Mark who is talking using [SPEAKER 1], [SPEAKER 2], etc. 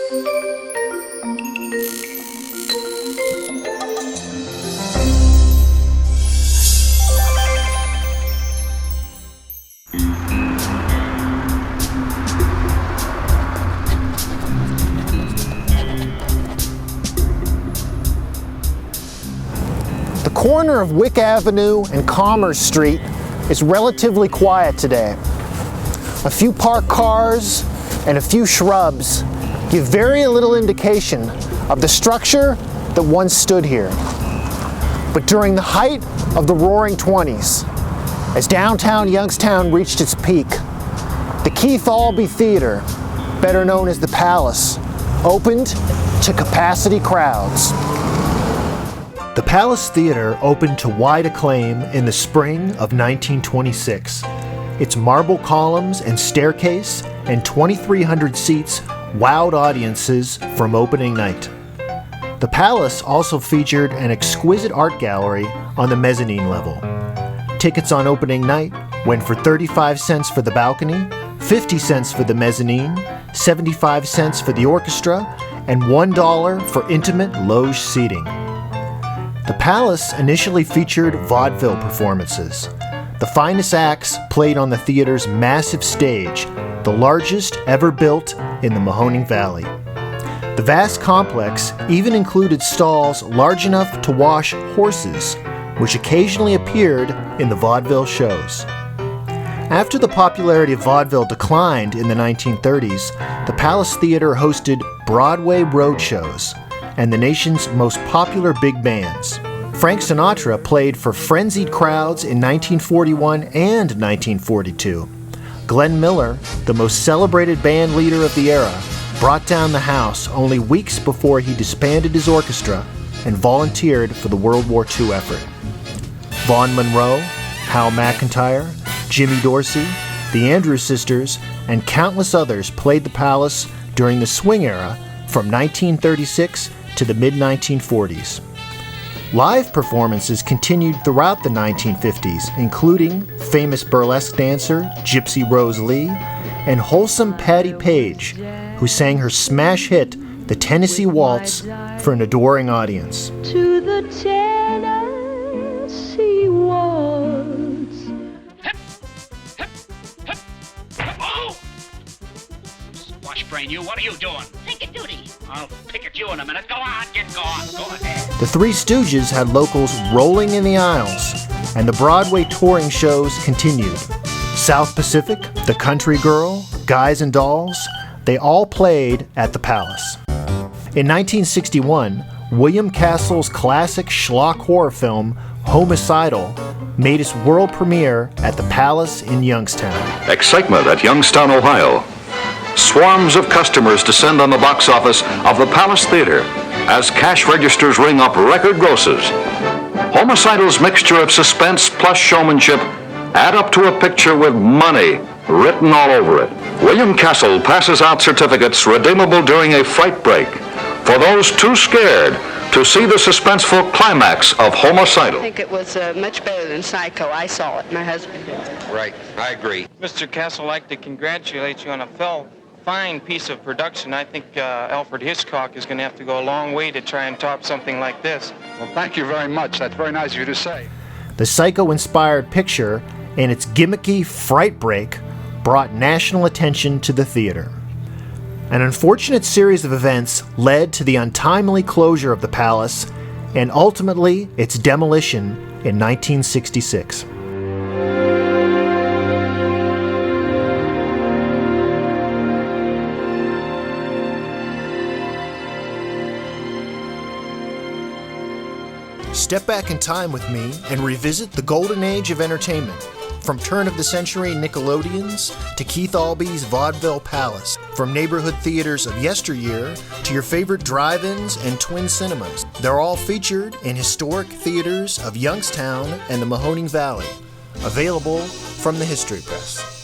[SPEAKER 1] The corner of Wick Avenue and Commerce Street is relatively quiet today. A few parked cars and a few shrubs give very little indication of the structure that once stood here. But during the height of the Roaring '20s, as downtown Youngstown reached its peak, the Keith Albee Theater, better known as the Palace, opened to capacity crowds. The Palace Theater opened to wide acclaim in the spring of 1926. Its marble columns and staircase and 2,300 seats wowed audiences from opening night. The Palace also featured an exquisite art gallery on the mezzanine level. Tickets on opening night went for 35 cents for the balcony, 50 cents for the mezzanine, 75 cents for the orchestra, and $1 for intimate loge seating. The Palace initially featured vaudeville performances. The finest acts played on the theater's massive stage, the largest ever built in the Mahoning Valley. The vast complex even included stalls large enough to wash horses, which occasionally appeared in the vaudeville shows. After the popularity of vaudeville declined in the 1930s, the Palace Theater hosted Broadway roadshows and the nation's most popular big bands. Frank Sinatra played for frenzied crowds in 1941 and 1942. Glenn Miller, the most celebrated band leader of the era, brought down the house only weeks before he disbanded his orchestra and volunteered for the World War II effort. Vaughn Monroe, Hal McIntyre, Jimmy Dorsey, the Andrews Sisters, and countless others played the Palace during the swing era from 1936 to the mid-1940s. Live performances continued throughout the 1950s, including famous burlesque dancer Gypsy Rose Lee and wholesome Patti Page, who sang her smash hit, The Tennessee Waltz, for an adoring audience.
[SPEAKER 2] To the Tennessee Waltz.
[SPEAKER 3] Hip, hip, hip, hip. Oh! Squash brain, you, what are you doing? Take a duty. I'll pick at you in a minute. Go on, get going. Go ahead.
[SPEAKER 1] The Three Stooges had locals rolling in the aisles, and the Broadway touring shows continued. South Pacific, The Country Girl, Guys and Dolls, they all played at the Palace. In 1961, William Castle's classic schlock horror film, Homicidal, made its world premiere at the Palace in Youngstown.
[SPEAKER 4] Excitement at Youngstown, Ohio. Swarms of customers descend on the box office of the Palace Theater as cash registers ring up record grosses. Homicidal's mixture of suspense plus showmanship add up to a picture with money written all over it. William Castle passes out certificates redeemable during a fright break for those too scared to see the suspenseful climax of Homicidal.
[SPEAKER 5] I think it was much better than Psycho. I saw it. My husband did.
[SPEAKER 6] Right, I agree.
[SPEAKER 7] Mr. Castle, I'd like to congratulate you on a fine piece of production. I think Alfred Hitchcock is going to have to go a long way to try and top something like this.
[SPEAKER 8] Well, thank you very much. That's very nice of you to say.
[SPEAKER 1] The Psycho-inspired picture and its gimmicky fright break brought national attention to the theater. An unfortunate series of events led to the untimely closure of the Palace and ultimately its demolition in 1966. Step back in time with me and revisit the golden age of entertainment, from turn-of-the-century Nickelodeons to Keith Albee's Vaudeville Palace, from neighborhood theaters of yesteryear to your favorite drive-ins and twin cinemas. They're all featured in historic theaters of Youngstown and the Mahoning Valley, available from the History Press.